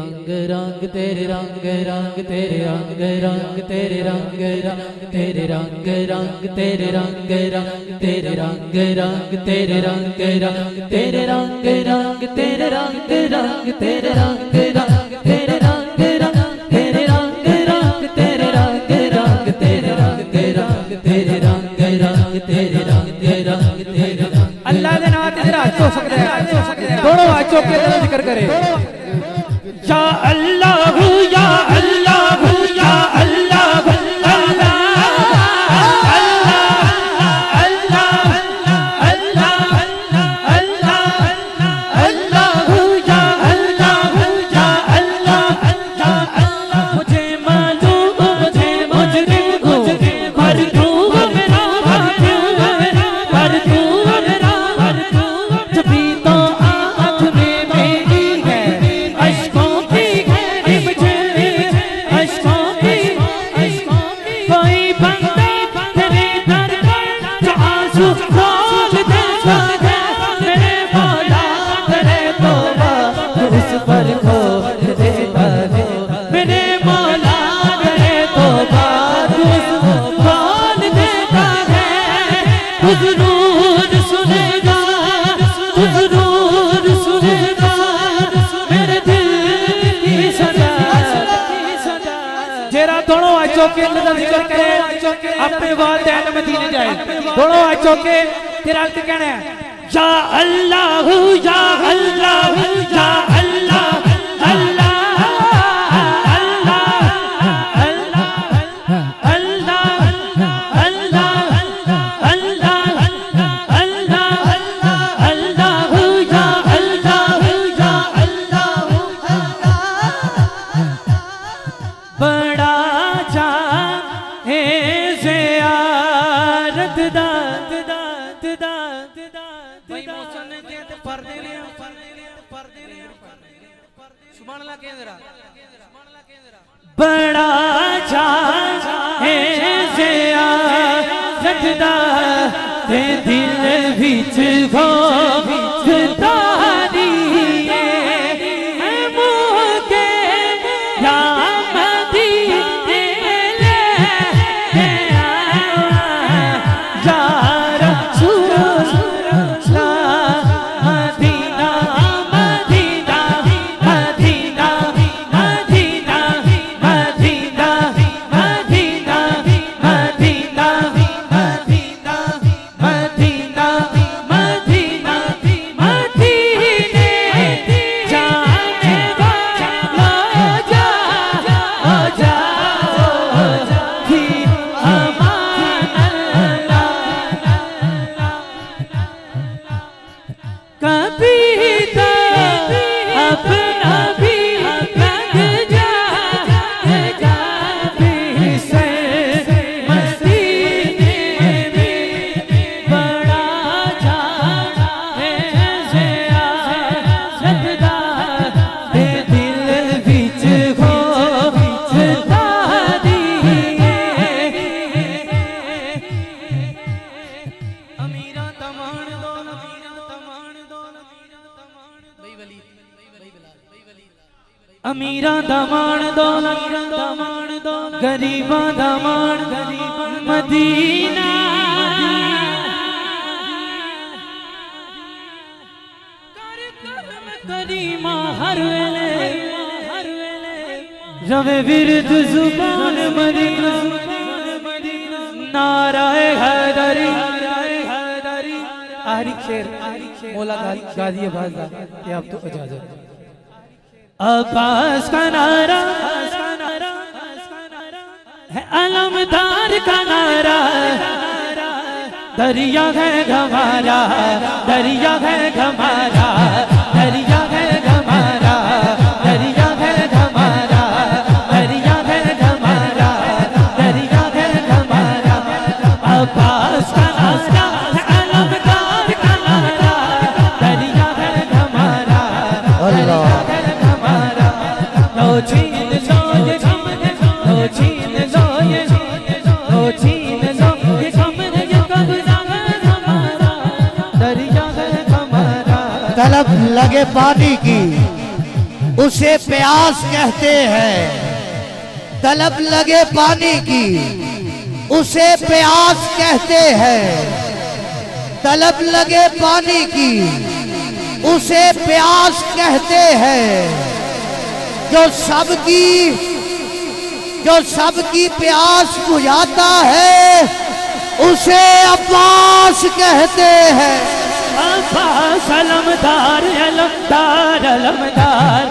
रंग तेरे रंग रंग तेरे रंग रंग तेरे रंग रंग तेरे रंग रंग तेरे रंग रंग तेरे रंग रंग तेरे रंग रंग तेरे रंग रंग तेरे रंग रंग तेरे रंग रंग तेरे रंग रंग तेरे रंग रंग तेरे रंग रंग तेरे रंग रंग तेरे रंग रंग तेरे रंग रंग तेरे रंग। अल्लाह दे नाम ते जरा हाथ हो सकते हैं, दोनों हाथ चौक के जिक्र करे। या अल्लाह या अल्लाह या अल्लाह अपने वालिदैन मदीने जाए, दोनों हाथ चौके तेरा अर्थ कहना है या अल्लाह या अल्लाह या अल्लाह बड़ा है ज़ियारत दा ते दिल विच खौफदारी है मुके या मदीने ले या रसूल मदीना मदीना मदीना अमीरा दमान दौलत गरीबा दमान मदीना करीमा हर वेले रवे विरद जुबान मदीना नाराए हैदरी आखिरी शेर मौला गाजी बाज़ा कि आप तो इजाजत। अब्बास का नारा है अलमदार का नारा, दरिया है घमारा दरिया है घमारा दरिया है घमारा दरिया है घमारा दरिया है घमारा दरिया है घमारा। अब्बास का नारा है अलमदार का नारा, दरिया है घमारा अल्लाह छीन लो ये गम लो छीन लो ये छीन लो ये गम ये कब्जा है हमारा दरिया है हमारा। तलब लगे पानी की उसे प्यास कहते हैं। तलब लगे पानी की उसे प्यास कहते हैं। तलब लगे पानी की उसे प्यास कहते हैं। जो सबकी प्यास बुझाता है उसे अब्बास कहते हैं। अब्बास अलमदार अलमदार अलमदार